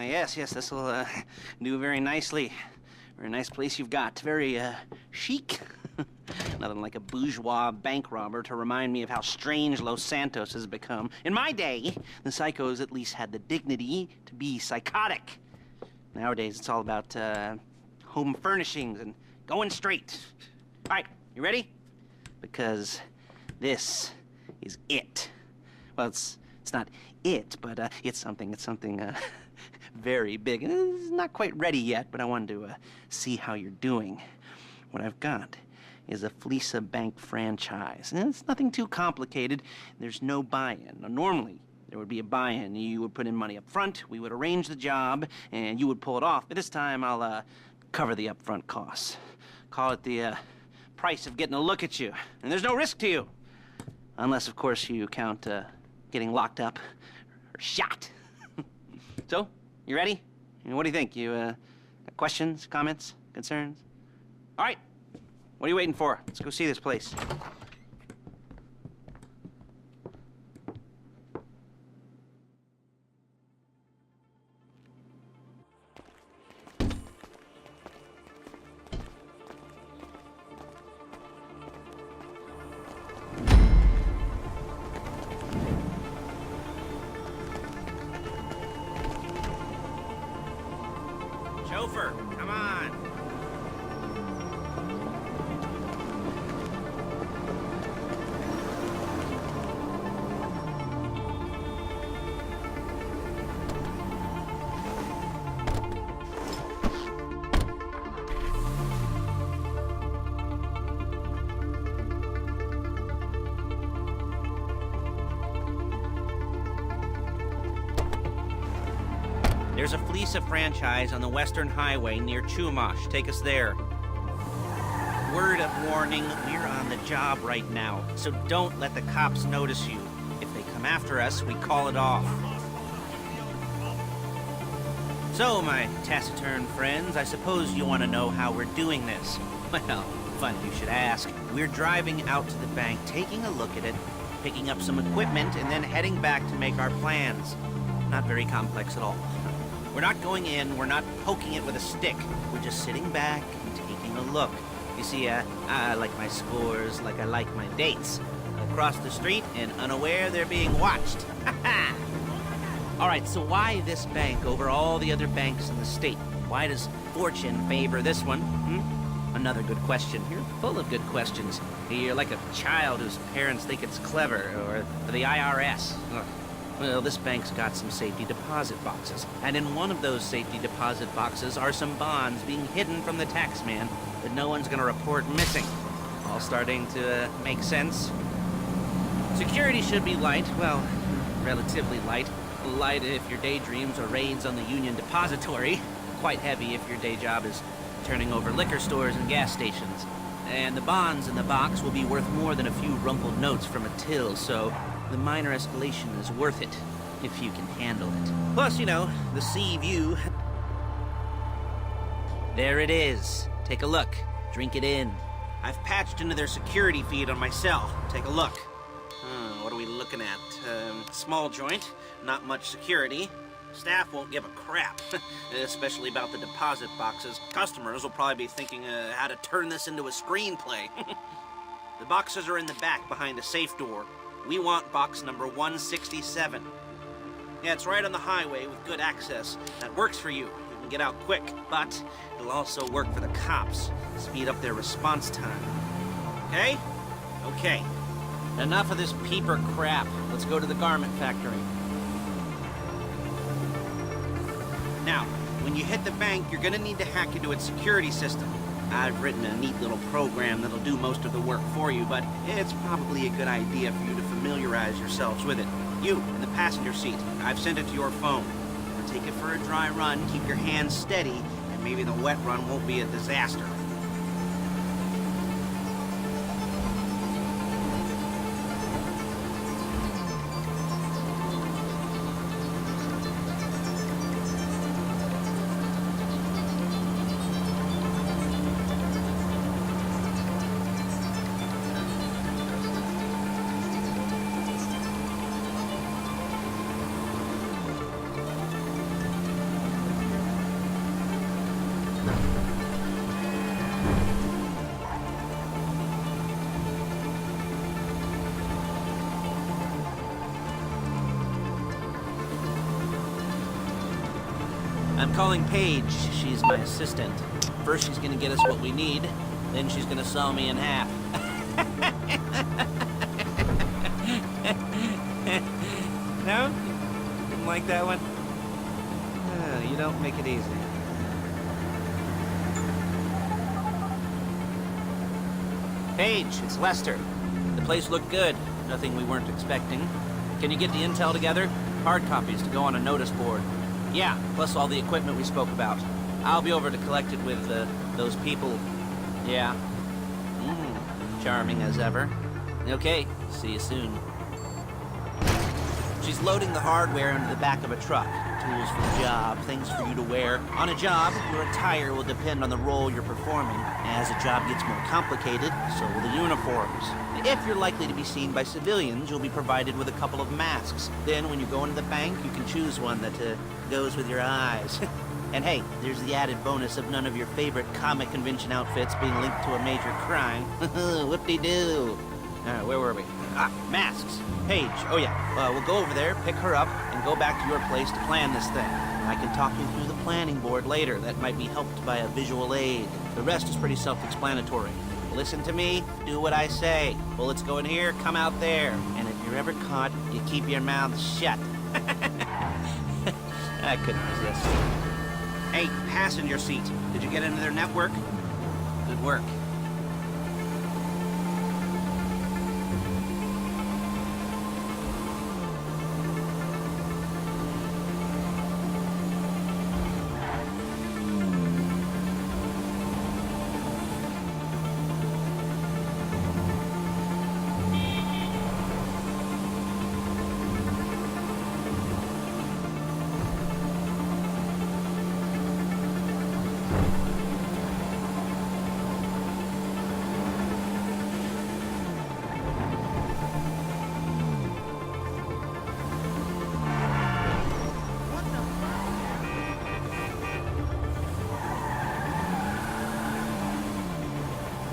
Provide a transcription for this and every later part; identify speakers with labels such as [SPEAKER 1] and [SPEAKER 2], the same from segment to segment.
[SPEAKER 1] yes, this will do very nicely. Very nice place you've got. Very chic. Nothing like a bourgeois bank robber to remind me of how strange Los Santos has become. In my day, the psychos at least had the dignity to be psychotic. Nowadays, it's all about home furnishings and going straight. All right, you ready? Because this is it. Well, it's not it, but it's something very big. It's not quite ready yet, but I wanted to see how you're doing. What I've got is a Fleeca bank franchise. And it's nothing too complicated. There's no buy-in. Now, normally, there would be a buy-in. You would put in money up front, we would arrange the job, and you would pull it off. But this time, I'll cover the upfront costs. Call it the price of getting a look at you. And there's no risk to you. Unless, of course, you count getting locked up or shot. So, you ready? What do you think? You got questions, comments, concerns? All right. What are you waiting for? Let's go see this place. Chauffeur, come on. There's a Fleeca franchise on the Western Highway near Chumash. Take us there. Word of warning, we're on the job right now, so don't let the cops notice you. If they come after us, we call it off. So, my taciturn friends, I suppose you want to know how we're doing this. Well, funny you should ask. We're driving out to the bank, taking a look at it, picking up some equipment, and then heading back to make our plans. Not very complex at all. We're not going in, we're not poking it with a stick. We're just sitting back and taking a look. You see, I like my scores like I like my dates. Across the street and unaware they're being watched. All right, so why this bank over all the other banks in the state? Why does fortune favor this one? Another good question. You're full of good questions. You're like a child whose parents think it's clever, or the IRS. Ugh. Well, this bank's got some safety deposit boxes, and in one of those safety deposit boxes are some bonds being hidden from the tax man that no one's gonna report missing. All starting to make sense? Security should be light, well, relatively light. Light if your daydreams are raids on the Union Depository. Quite heavy if your day job is turning over liquor stores and gas stations. And the bonds in the box will be worth more than a few rumpled notes from a till, so the minor escalation is worth it, if you can handle it. Plus, you know, the sea view. There it is. Take a look. Drink it in. I've patched into their security feed on my cell. Take a look. What are we looking at? Small joint, not much security. Staff won't give a crap, especially about the deposit boxes. Customers will probably be thinking how to turn this into a screenplay. The boxes are in the back behind a safe door. We want box number 167. Yeah, it's right on the highway with good access. That works for you. You can get out quick, but it'll also work for the cops. Speed up their response time. Okay? Okay. Enough of this peeper crap. Let's go to the garment factory. Now, when you hit the bank, you're gonna need to hack into its security system. I've written a neat little program that'll do most of the work for you, but it's probably a good idea for you to familiarize yourselves with it. You, in the passenger seat, I've sent it to your phone. Now take it for a dry run, keep your hands steady, and maybe the wet run won't be a disaster. I'm calling Paige. She's my assistant. First she's gonna get us what we need, then she's gonna saw me in half. No? Didn't like that one? You don't make it easy. Paige, it's Lester. The place looked good. Nothing we weren't expecting. Can you get the intel together? Hard copies to go on a notice board. Yeah, plus all the equipment we spoke about. I'll be over to collect it with, those people. Yeah. Charming as ever. Okay, see you soon. She's loading the hardware into the back of a truck. Tools for the job, things for you to wear. On a job, your attire will depend on the role you're performing. As a job gets more complicated, so will the uniforms. If you're likely to be seen by civilians, you'll be provided with a couple of masks. Then, when you go into the bank, you can choose one that goes with your eyes. And hey, there's the added bonus of none of your favorite comic convention outfits being linked to a major crime. Whoop-de-doo. Where were we? Masks. Paige. Oh yeah, we'll go over there, pick her up, and go back to your place to plan this thing. I can talk you through the planning board later. That might be helped by a visual aid. The rest is pretty self-explanatory. Listen to me, do what I say. Bullets go in here, come out there. And if you're ever caught, you keep your mouth shut. I couldn't resist. Hey, passenger seat. Did you get into their network? Good work.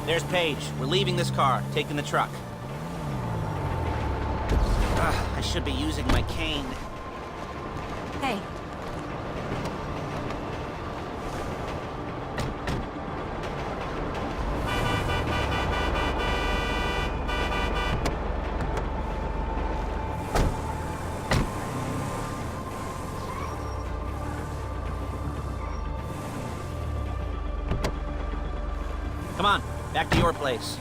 [SPEAKER 1] There's Paige. We're leaving this car, taking the truck. I should be using my cane.
[SPEAKER 2] Hey.
[SPEAKER 1] Come on, back to your place.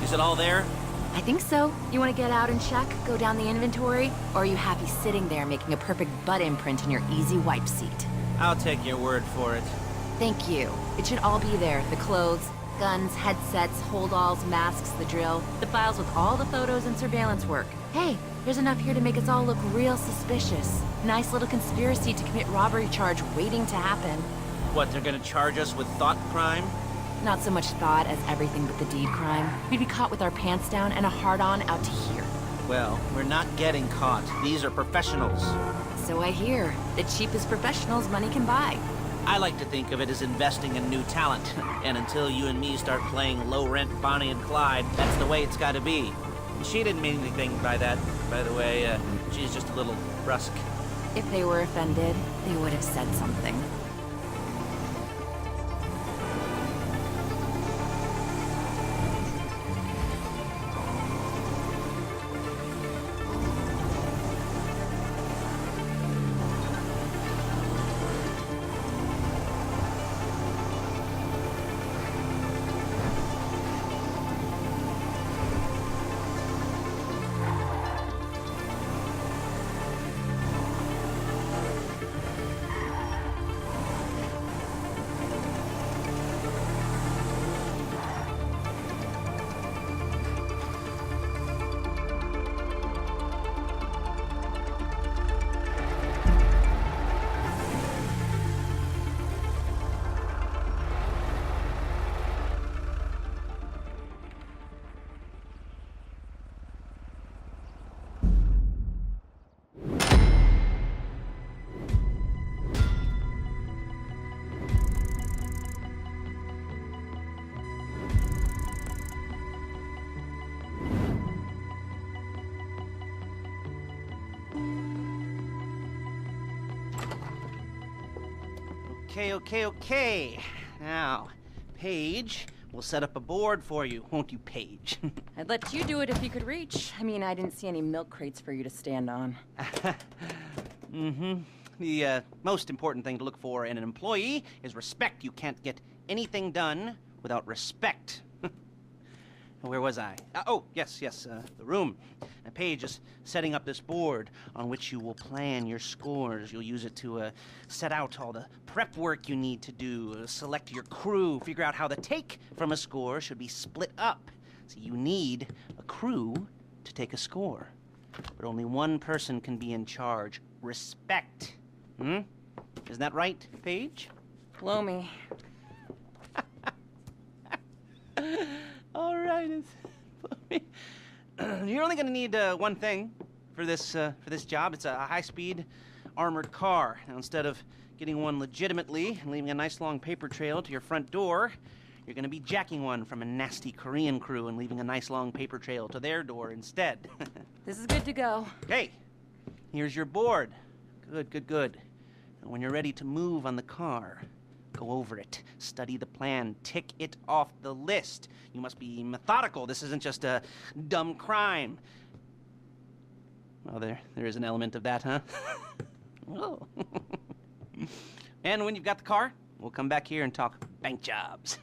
[SPEAKER 1] Is it all there?
[SPEAKER 2] I think so. You want to get out and check, go down the inventory? Or are you happy sitting there making a perfect butt imprint in your easy wipe seat?
[SPEAKER 1] I'll take your word for it.
[SPEAKER 2] Thank you. It should all be there. The clothes, guns, headsets, holdalls, masks, the drill, the files with all the photos and surveillance work. Hey, there's enough here to make us all look real suspicious. Nice little conspiracy to commit robbery charge waiting to happen.
[SPEAKER 1] What, they're gonna charge us with thought crime?
[SPEAKER 2] Not so much thought as everything but the deed crime. We'd be caught with our pants down and a hard-on out to here.
[SPEAKER 1] Well, we're not getting caught. These are professionals.
[SPEAKER 2] So I hear. The cheapest professionals money can buy.
[SPEAKER 1] I like to think of it as investing in new talent. And until you and me start playing low-rent Bonnie and Clyde, that's the way it's gotta be. She didn't mean anything by that, by the way. She's just a little brusque.
[SPEAKER 2] If they were offended, they would have said something.
[SPEAKER 1] Okay. Now, Paige, we'll set up a board for you, won't you, Paige?
[SPEAKER 3] I'd let you do it if you could reach. I mean, I didn't see any milk crates for you to stand on.
[SPEAKER 1] The most important thing to look for in an employee is respect. You can't get anything done without respect. Where was I? Yes, the room. Now, Paige is setting up this board on which you will plan your scores. You'll use it to set out all the prep work you need to do, select your crew, figure out how the take from a score should be split up. So you need a crew to take a score. But only one person can be in charge. Respect. Isn't that right, Paige?
[SPEAKER 3] Blow me.
[SPEAKER 1] All right. You're only going to need one thing for this job. It's a high-speed armored car. Now, instead of getting one legitimately and leaving a nice long paper trail to your front door, you're going to be jacking one from a nasty Korean crew and leaving a nice long paper trail to their door instead.
[SPEAKER 3] This is good to go.
[SPEAKER 1] Okay, here's your board. Good. And when you're ready to move on the car, go over it, study the plan, tick it off the list. You must be methodical. This isn't just a dumb crime. Well, there is an element of that, huh? Oh. And when you've got the car, we'll come back here and talk bank jobs.